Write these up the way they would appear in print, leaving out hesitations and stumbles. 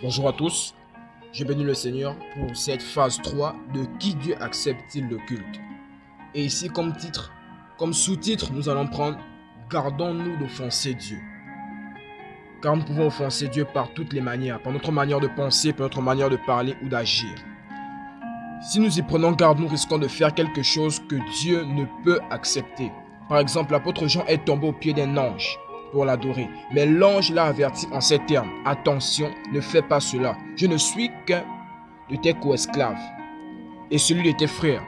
Bonjour à tous, je bénis le Seigneur pour cette phase 3 de qui Dieu accepte-t-il le culte. Et ici comme sous-titre, nous allons prendre gardons-nous d'offenser Dieu. Car nous pouvons offenser Dieu par toutes les manières, par notre manière de penser, par notre manière de parler ou d'agir. Si nous y prenons garde, nous risquons de faire quelque chose que Dieu ne peut accepter. Par exemple, l'apôtre Jean est tombé au pied d'un ange pour l'adorer. Mais l'ange l'a averti en ces termes: attention, ne fais pas cela. Je ne suis qu'un de tes co-esclaves et celui de tes frères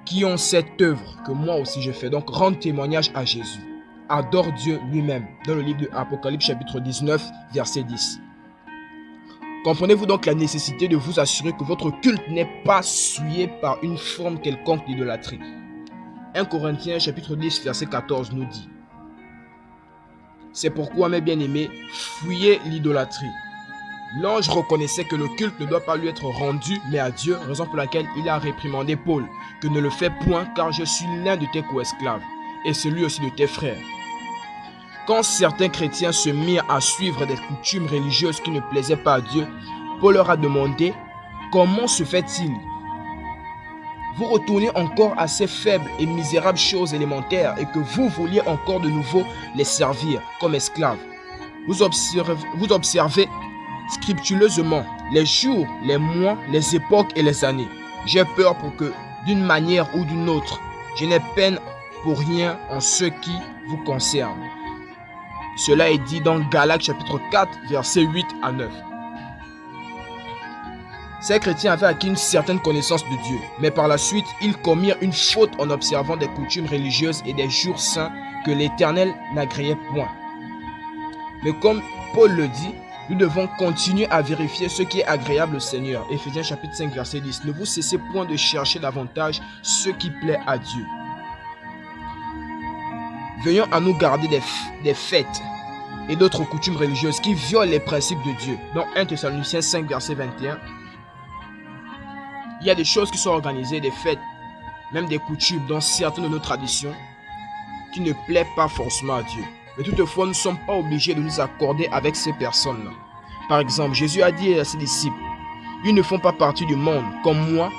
qui ont cette œuvre que moi aussi je fais. Donc rends témoignage à Jésus. Adore Dieu lui-même. Dans le livre de Apocalypse chapitre 19 verset 10. Comprenez-vous donc la nécessité de vous assurer que votre culte n'est pas souillé par une forme quelconque d'idolâtrie. 1 Corinthiens chapitre 10 verset 14 nous dit: c'est pourquoi, mes bien-aimés, fuyez l'idolâtrie. L'ange reconnaissait que le culte ne doit pas lui être rendu, mais à Dieu, raison pour laquelle il a réprimandé Paul, que ne le fais point, car je suis l'un de tes co-esclaves, et celui aussi de tes frères. Quand certains chrétiens se mirent à suivre des coutumes religieuses qui ne plaisaient pas à Dieu, Paul leur a demandé: comment se fait-il? Vous retournez encore à ces faibles et misérables choses élémentaires et que vous vouliez encore de nouveau les servir comme esclaves. Vous observez scrupuleusement les jours, les mois, les époques et les années. J'ai peur pour que, d'une manière ou d'une autre, je n'ai peine pour rien en ce qui vous concerne. Cela est dit dans Galates chapitre 4, versets 8 à 9. Ces chrétiens avaient acquis une certaine connaissance de Dieu, mais par la suite, ils commirent une faute en observant des coutumes religieuses et des jours saints que l'Éternel n'agréait point. Mais comme Paul le dit, nous devons continuer à vérifier ce qui est agréable au Seigneur. Éphésiens chapitre 5, verset 10. Ne vous cessez point de chercher davantage ce qui plaît à Dieu. Veillons à nous garder des fêtes et d'autres coutumes religieuses qui violent les principes de Dieu. Dans 1 Thessaloniciens 5, verset 21, il y a des choses qui sont organisées, des fêtes, même des coutumes dans certaines de nos traditions qui ne plaisent pas forcément à Dieu. Mais toutefois, nous ne sommes pas obligés de nous accorder avec ces personnes-là. Par exemple, Jésus a dit à ses disciples: ils ne font pas partie du monde, comme moi,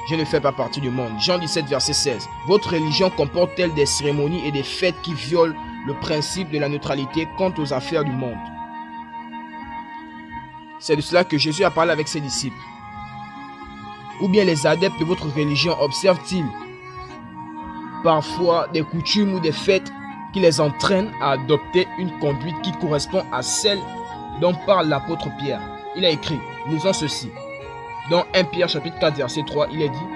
je ne fais pas partie du monde. Jean 17, verset 16. Votre religion comporte-t-elle des cérémonies et des fêtes qui violent le principe de la neutralité quant aux affaires du monde? C'est de cela que Jésus a parlé avec ses disciples. Ou bien les adeptes de votre religion observent-ils parfois des coutumes ou des fêtes qui les entraînent à adopter une conduite qui correspond à celle dont parle l'apôtre Pierre? Il a écrit, lisons ceci. Dans 1 Pierre chapitre 4 verset 3, il est dit: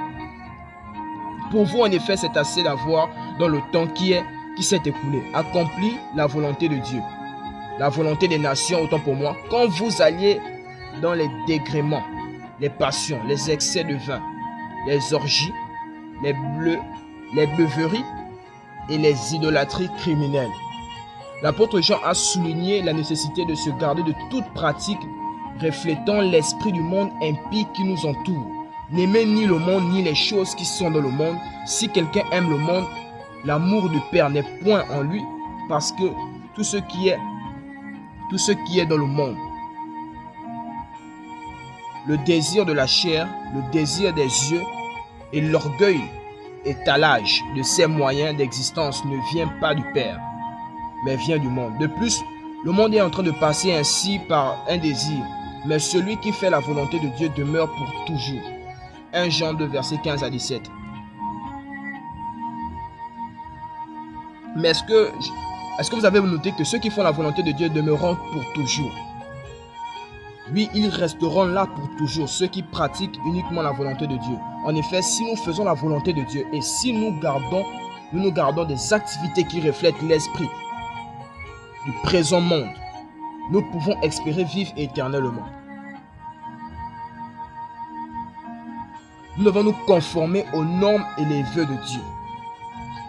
pour vous en effet c'est assez d'avoir dans le temps qui s'est écoulé accompli la volonté de Dieu, la volonté des nations autant pour moi, quand vous alliez dans les dégréments, les passions, les excès de vin, les orgies, les beuveries et les idolâtries criminelles. L'apôtre Jean a souligné la nécessité de se garder de toute pratique reflétant l'esprit du monde impie qui nous entoure. N'aimez ni le monde ni les choses qui sont dans le monde. Si quelqu'un aime le monde, l'amour du Père n'est point en lui, parce que tout ce qui est dans le monde, le désir de la chair, le désir des yeux et l'orgueil étalage de ses moyens d'existence ne vient pas du Père, mais vient du monde. De plus, le monde est en train de passer ainsi par un désir, mais celui qui fait la volonté de Dieu demeure pour toujours. 1 Jean 2, versets 15 à 17. Mais est-ce que vous avez noté que ceux qui font la volonté de Dieu demeureront pour toujours? Oui, ils resteront là pour toujours, ceux qui pratiquent uniquement la volonté de Dieu. En effet, si nous faisons la volonté de Dieu et si nous nous gardons des activités qui reflètent l'esprit du présent monde, nous pouvons espérer vivre éternellement. Nous devons nous conformer aux normes et les vœux de Dieu.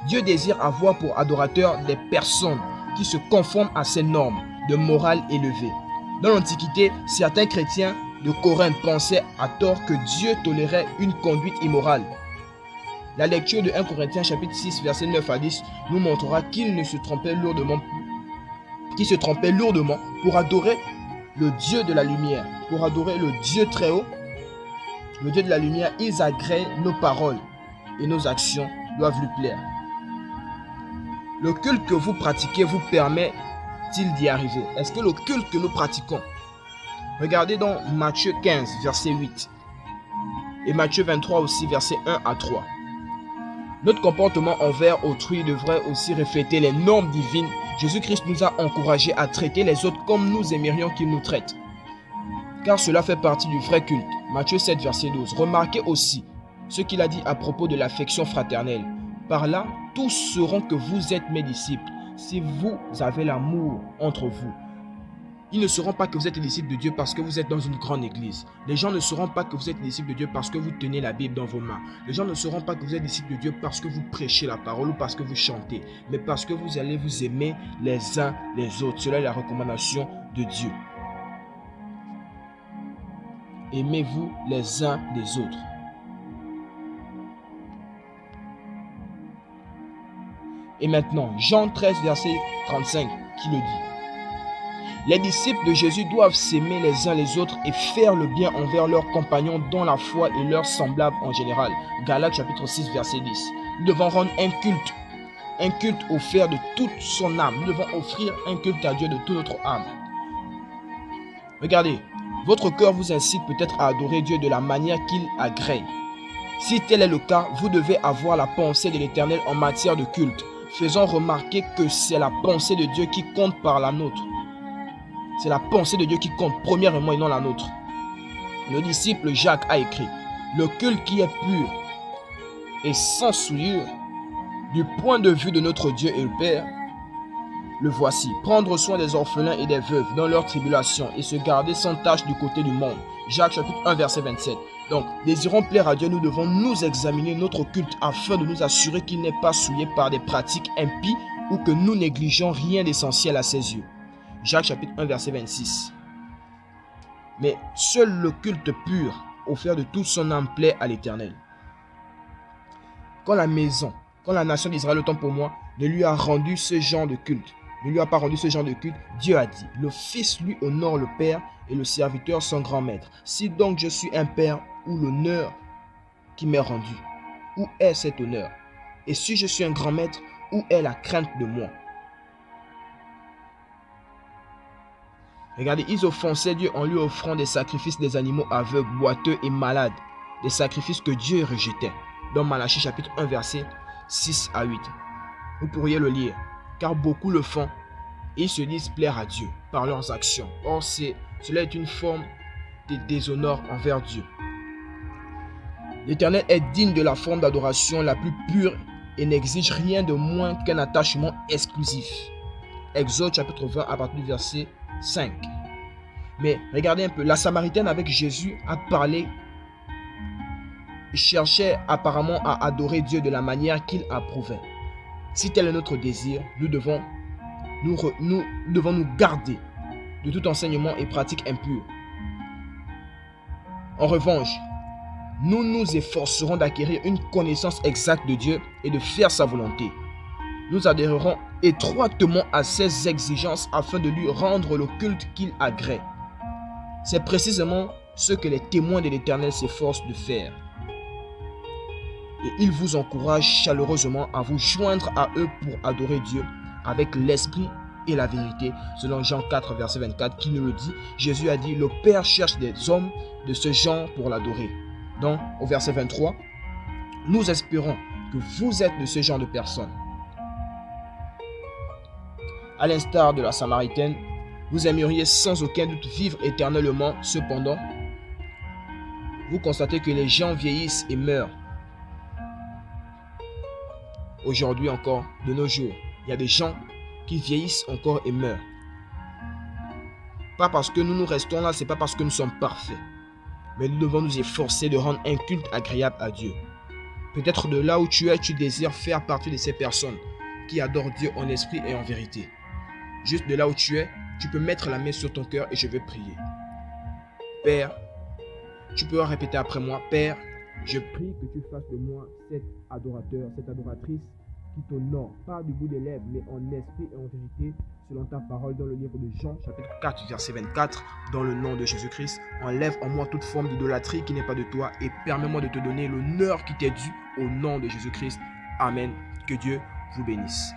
Dieu désire avoir pour adorateurs des personnes qui se conforment à ces normes de morale élevée. Dans l'Antiquité, certains chrétiens de Corinthe pensaient à tort que Dieu tolérait une conduite immorale. La lecture de 1 Corinthiens chapitre 6 verset 9 à 10 nous montrera qu'ils se trompaient lourdement pour adorer le Dieu de la lumière, pour adorer le Dieu très haut, le Dieu de la lumière, ils agréent nos paroles et nos actions doivent lui plaire. Le culte que vous pratiquez vous permet-il d'y arriver? Est-ce que le culte que nous pratiquons, regardez dans Matthieu 15, verset 8, et Matthieu 23 aussi, verset 1 à 3. Notre comportement envers autrui devrait aussi refléter les normes divines. Jésus-Christ nous a encouragés à traiter les autres comme nous aimerions qu'ils nous traitent, car cela fait partie du vrai culte. Matthieu 7, verset 12. Remarquez aussi ce qu'il a dit à propos de l'affection fraternelle. Par là, tous sauront que vous êtes mes disciples, si vous avez l'amour entre vous. Ils ne sauront pas que vous êtes les disciples de Dieu parce que vous êtes dans une grande église. Les gens ne sauront pas que vous êtes les disciples de Dieu parce que vous tenez la Bible dans vos mains. Les gens ne sauront pas que vous êtes disciples de Dieu parce que vous prêchez la parole ou parce que vous chantez, mais parce que vous allez vous aimer les uns les autres. Cela est la recommandation de Dieu. Aimez-vous les uns les autres. Et maintenant, Jean 13, verset 35, qui le dit. Les disciples de Jésus doivent s'aimer les uns les autres et faire le bien envers leurs compagnons dans la foi et leurs semblables en général. Galates chapitre 6, verset 10. Nous devons rendre un culte offert de toute son âme. Nous devons offrir un culte à Dieu de toute notre âme. Regardez, votre cœur vous incite peut-être à adorer Dieu de la manière qu'il agrée. Si tel est le cas, vous devez avoir la pensée de l'Éternel en matière de culte. Faisons remarquer que c'est la pensée de Dieu qui compte par la nôtre. C'est la pensée de Dieu qui compte premièrement et non la nôtre. Le disciple Jacques a écrit: le culte qui est pur et sans souillure, du point de vue de notre Dieu et le Père, le voici: prendre soin des orphelins et des veuves dans leur tribulation et se garder sans tâche du côté du monde. Jacques chapitre 1 verset 27. Donc, désirons plaire à Dieu, nous devons nous examiner notre culte afin de nous assurer qu'il n'est pas souillé par des pratiques impies ou que nous négligeons rien d'essentiel à ses yeux. Jacques chapitre 1 verset 26. Mais seul le culte pur, offert de toute son âme, plaît à l'Éternel. Quand la nation d'Israël, autant pour moi, ne lui a rendu ce genre de culte, Dieu a dit: le Fils lui honore le Père et le serviteur son grand maître. Si donc je suis un Père, où l'honneur qui m'est rendu? Où est cet honneur? Et si je suis un grand maître, où est la crainte de moi? Regardez, ils offensaient Dieu en lui offrant des sacrifices des animaux aveugles, boiteux et malades, des sacrifices que Dieu rejetait. Dans Malachie chapitre 1 verset 6 à 8. Vous pourriez le lire, car beaucoup le font et ils se disent plaire à Dieu par leurs actions. Or, cela est une forme de déshonneur envers Dieu. L'Éternel est digne de la forme d'adoration la plus pure et n'exige rien de moins qu'un attachement exclusif. Exode chapitre 20 à partir du verset 5. Mais regardez un peu, la Samaritaine avec Jésus a parlé, cherchait apparemment à adorer Dieu de la manière qu'il approuvait. Si tel est notre désir, nous devons nous garder de tout enseignement et pratique impure. En revanche, nous nous efforcerons d'acquérir une connaissance exacte de Dieu et de faire sa volonté. Nous adhérerons étroitement à ses exigences afin de lui rendre le culte qu'il agrée. C'est précisément ce que les témoins de l'Éternel s'efforcent de faire. Et ils vous encouragent chaleureusement à vous joindre à eux pour adorer Dieu avec l'esprit et la vérité, selon Jean 4, verset 24, qui nous le dit. Jésus a dit: le Père cherche des hommes de ce genre pour l'adorer. Donc, au verset 23, nous espérons que vous êtes de ce genre de personnes. À l'instar de la Samaritaine, vous aimeriez sans aucun doute vivre éternellement. Cependant, vous constatez que les gens vieillissent et meurent. Aujourd'hui encore, de nos jours, il y a des gens qui vieillissent encore et meurent. Pas parce que nous restons là, c'est pas parce que nous sommes parfaits. Mais nous devons nous efforcer de rendre un culte agréable à Dieu. Peut-être de là où tu es, tu désires faire partie de ces personnes qui adorent Dieu en esprit et en vérité. Juste de là où tu es, tu peux mettre la main sur ton cœur et je vais prier. Père, tu peux répéter après moi: Père, je prie que tu fasses de moi cet adorateur, cette adoratrice qui t'honore, pas du bout des lèvres, mais en esprit et en vérité, selon ta parole dans le livre de Jean, chapitre 4, verset 24, dans le nom de Jésus-Christ. Enlève en moi toute forme d'idolâtrie qui n'est pas de toi et permets-moi de te donner l'honneur qui t'est dû au nom de Jésus-Christ. Amen. Que Dieu vous bénisse.